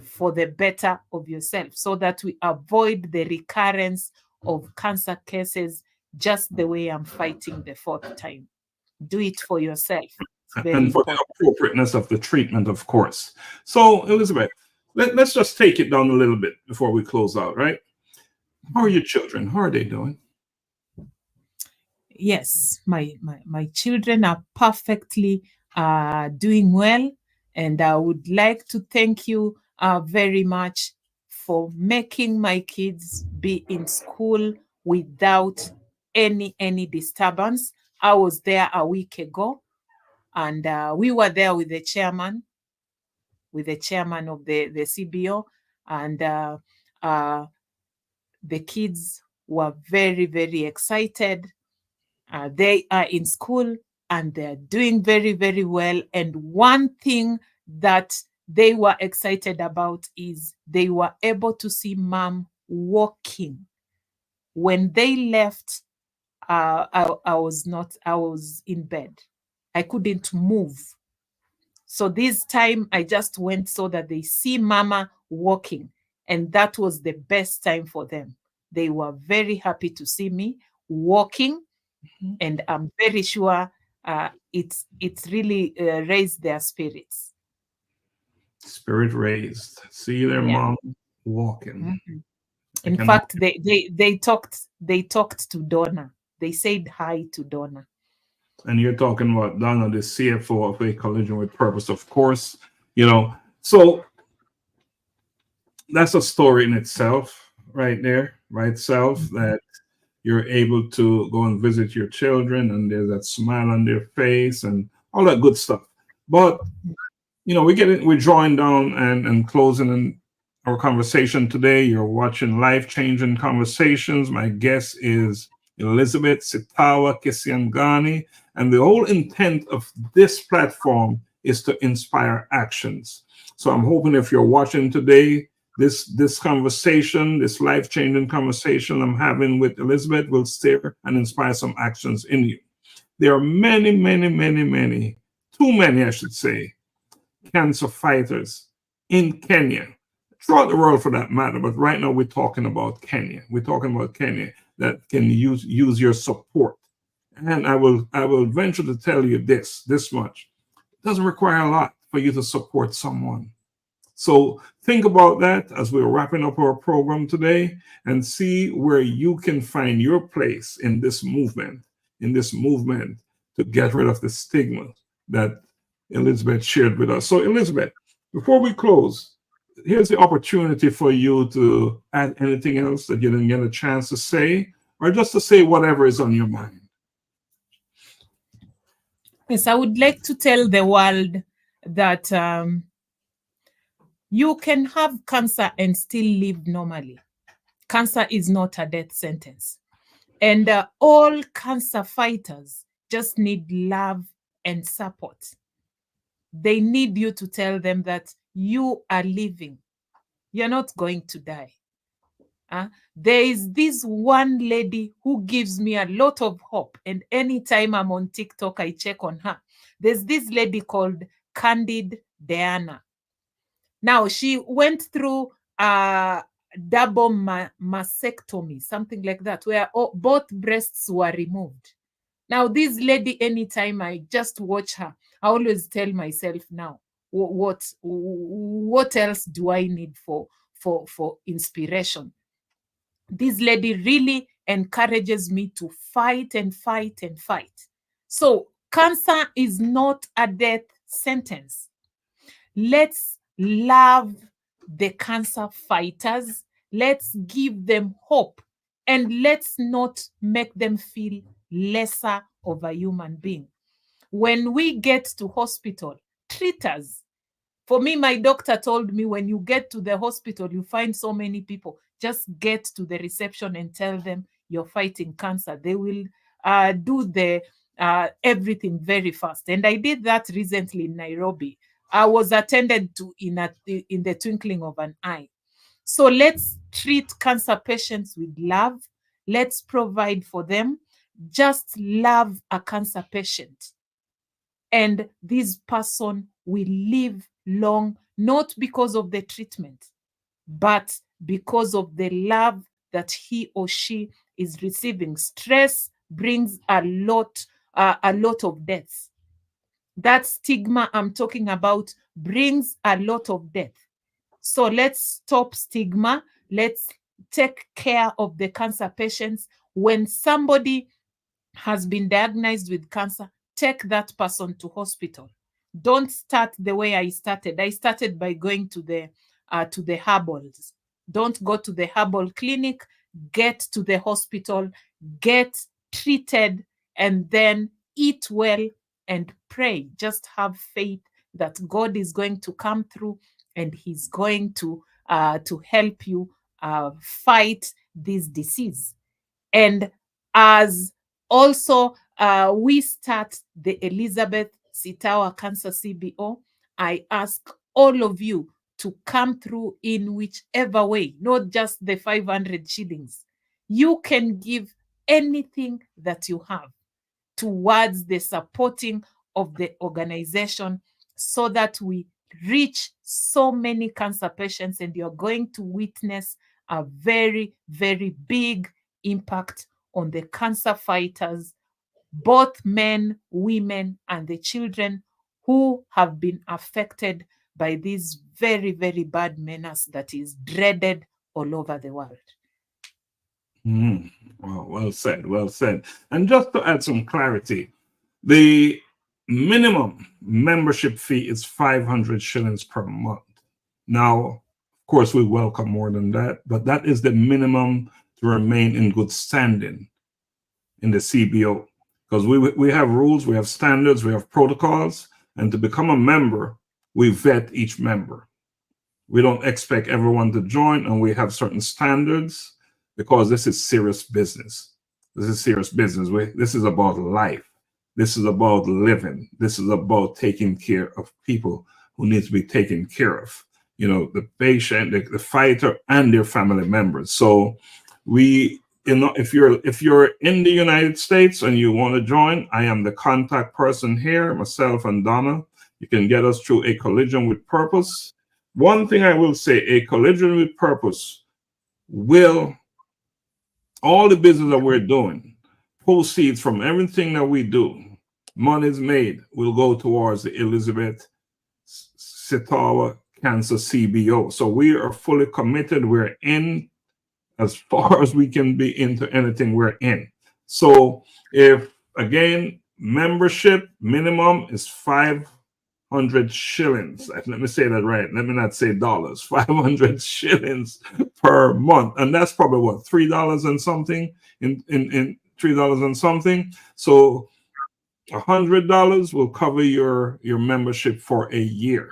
for the better of yourself, so that we avoid the recurrence of cancer cases, just the way I'm fighting the 4th time. Do it for yourself. It's very And for the important. appropriateness of the treatment, of course. So, Elizabeth, let's just take it down a little bit before we close out, right? How are your children? How are they doing? Yes, my children are perfectly doing well, and I would like to thank you very much for making my kids be in school without any disturbance. I was there a week ago, and we were there with the chairman of the CBO, and the kids were very, very excited. They are in school and they're doing very, very well. And one thing that they were excited about is they were able to see mom walking. When they left, I was in bed. I couldn't move. So this time I just went so that they see mama walking. And that was the best time for them. They were very happy to see me walking. And I'm very sure it's really raised their spirits. Spirit raised. See their Yeah. mom walking. Mhm. In fact, they talked to Donna. They said hi to Donna. And you're talking about Donna, the CFO of A Collision with Purpose, of course. So that's a story in itself, right there, by itself, that you're able to go and visit your children and there's that smile on their face and all that good stuff. But we're drawing down and closing in our conversation today. You're watching Life-Changing Conversations. My guest is Elizabeth Sitawa Kisiangani, and the whole intent of this platform is to inspire actions. So I'm hoping if you're watching today, this conversation, this life-changing conversation I'm having with Elizabeth will stir and inspire some actions in you. There are many, too many, I should say, cancer fighters in Kenya, throughout the world for that matter. But right now we're talking about Kenya. We're talking about Kenya that can use your support. And I will venture to tell you this much. It doesn't require a lot for you to support someone. So think about that as we're wrapping up our program today, and see where you can find your place in this movement to get rid of the stigma that Elizabeth shared with us. So Elizabeth, before we close, here's the opportunity for you to add anything else that you didn't get a chance to say, or just to say whatever is on your mind. Yes, I would like to tell the world that you can have cancer and still live normally. Cancer is not a death sentence. And all cancer fighters just need love and support. They need you to tell them that you are living. You're not going to die. There is this one lady who gives me a lot of hope. And anytime I'm on TikTok, I check on her. There's this lady called Candid Diana. Now, she went through a double mastectomy, something like that, where both breasts were removed. Now, this lady, anytime I just watch her, I always tell myself now, what else do I need for inspiration? This lady really encourages me to fight and fight and fight. So cancer is not a death sentence. Let's love the cancer fighters. Let's give them hope. And let's not make them feel lesser of a human being. When we get to hospital, treat us. For me, my doctor told me, when you get to the hospital, you find so many people, just get to the reception and tell them you're fighting cancer. They will do the everything very fast. And I did that recently in Nairobi. I was attended to in the twinkling of an eye. So let's treat cancer patients with love. Let's provide for them. Just love a cancer patient, and this person will live long, not because of the treatment, but because of the love that he or she is receiving. Stress brings a lot of deaths. That stigma I'm talking about brings a lot of death. So let's stop stigma. Let's take care of the cancer patients. When somebody has been diagnosed with cancer, take that person to hospital. Don't start the way I started. I started by going to the herbals. Don't go to the herbal clinic. Get to the hospital, get treated, and then eat well and pray. Just have faith that God is going to come through and He's going to help you fight this disease. And as also we start the Elizabeth Sitawa Cancer CBO, I ask all of you to come through in whichever way, not just the 500 shillings. You can give anything that you have towards the supporting of the organization so that we reach so many cancer patients, and you're going to witness a very, very big impact on the cancer fighters, both men, women, and the children who have been affected by this very, very bad menace that is dreaded all over the world. Well said, well said. And just to add some clarity, the minimum membership fee is 500 shillings per month. Now, of course, we welcome more than that, but that is the minimum to remain in good standing in the CBO, because we have rules, we have standards, we have protocols, and to become a member, we vet each member. We don't expect everyone to join, and we have certain standards because this is serious business. This is serious business. This is about life. This is about living. This is about taking care of people who need to be taken care of. You know, the patient, the fighter, and their family members. So we, you know, if you're in the United States and you want to join, I am the contact person here, myself and Donna. You can get us through A Collision with Purpose. One thing I will say, A Collision with Purpose will, all the business that we're doing, proceeds from everything that we do, money's made, will go towards the Elizabeth Sitawa Cancer CBO. So we are fully committed. We're in as far as we can be into anything we're in. So if, again, membership minimum is 500 shillings. Let me say that right. Let me not say dollars. 500 shillings per month. And that's probably what, $3 and something in $3 and something. So $100 will cover your membership for a year.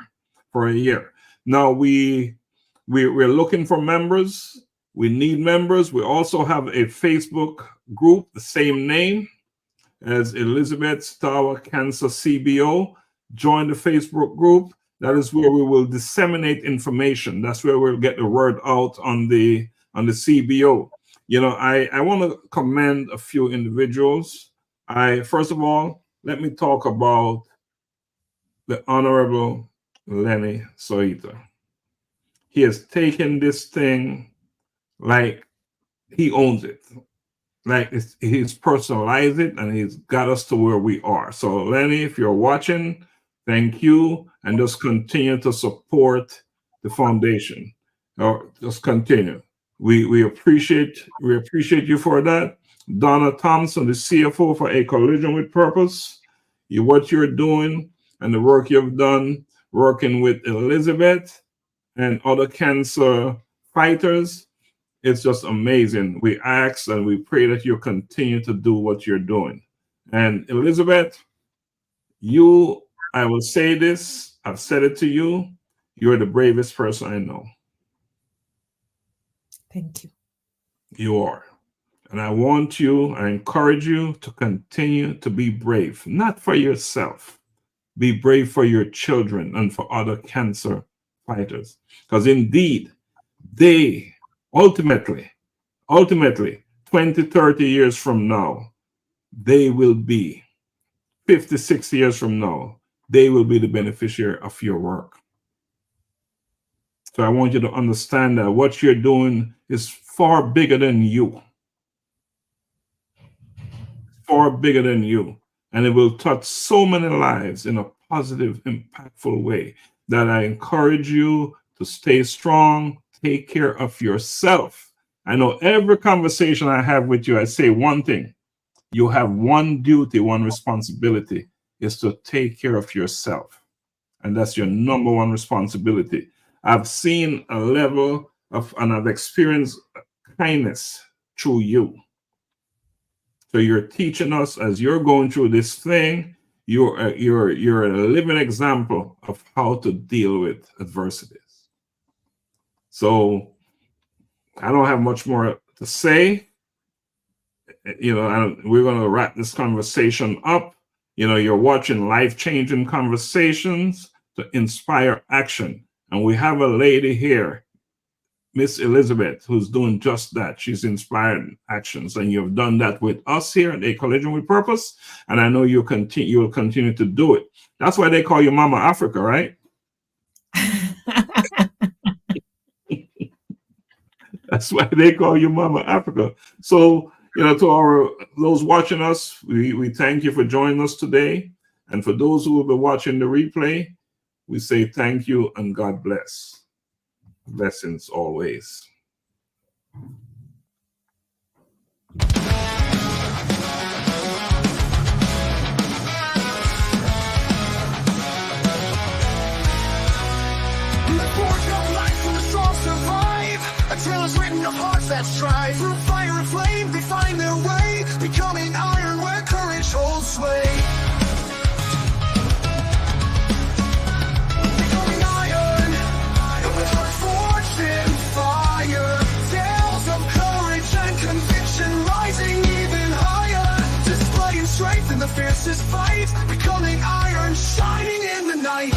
Now we're looking for members. We need members. We also have a Facebook group, the same name as Elizabeth Sitawa Cancer CBO. Join the Facebook group. That is where we will disseminate information. That's where we'll get the word out on the CBO. You know, I want to commend a few individuals. First of all, let me talk about the Honorable Lenny Soita. He has taken this thing like he owns it. Like he's personalized it, and he's got us to where we are. So Lenny, if you're watching, thank you, and just continue to support the foundation. Or just continue. We appreciate you for that. Donna Thompson, the CFO for A Collision with Purpose. What you're doing and the work you've done working with Elizabeth and other cancer fighters, it's just amazing. We ask and we pray that you continue to do what you're doing. And Elizabeth, I will say this, I've said it to you, you're the bravest person I know. Thank you. You are. And I encourage you to continue to be brave, not for yourself. Be brave for your children and for other cancer fighters. Because indeed, they ultimately, 20, 30 years from now, they will be, 50, 60 years from now, they will be the beneficiary of your work. So I want you to understand that what you're doing is far bigger than you. Far bigger than you. And it will touch so many lives in a positive, impactful way that I encourage you to stay strong, take care of yourself. I know every conversation I have with you, I say one thing. You have one duty, one responsibility, is to take care of yourself. And that's your number one responsibility. I've seen a level of, and I've experienced kindness through you. So you're teaching us as you're going through this thing, you're a living example of how to deal with adversities. So I don't have much more to say. We're going to wrap this conversation up. You're watching life-changing conversations to inspire action. And we have a lady here, Miss Elizabeth, who's doing just that. She's inspiring actions, and you've done that with us here at A Collision with Purpose, and I know you'll continue to do it. That's why they call you Mama Africa, right? That's why they call you Mama Africa. So, to those watching us, we thank you for joining us today. And for those who will be watching the replay, we say thank you and God bless. Blessings always. A trail is written of hearts that strive. Through fire and flame, they find their way, becoming iron where courage holds sway. Becoming iron, with hearts forged in fire. Tales of courage and conviction rising even higher. Displaying strength in the fiercest fight. Becoming iron, shining in the night.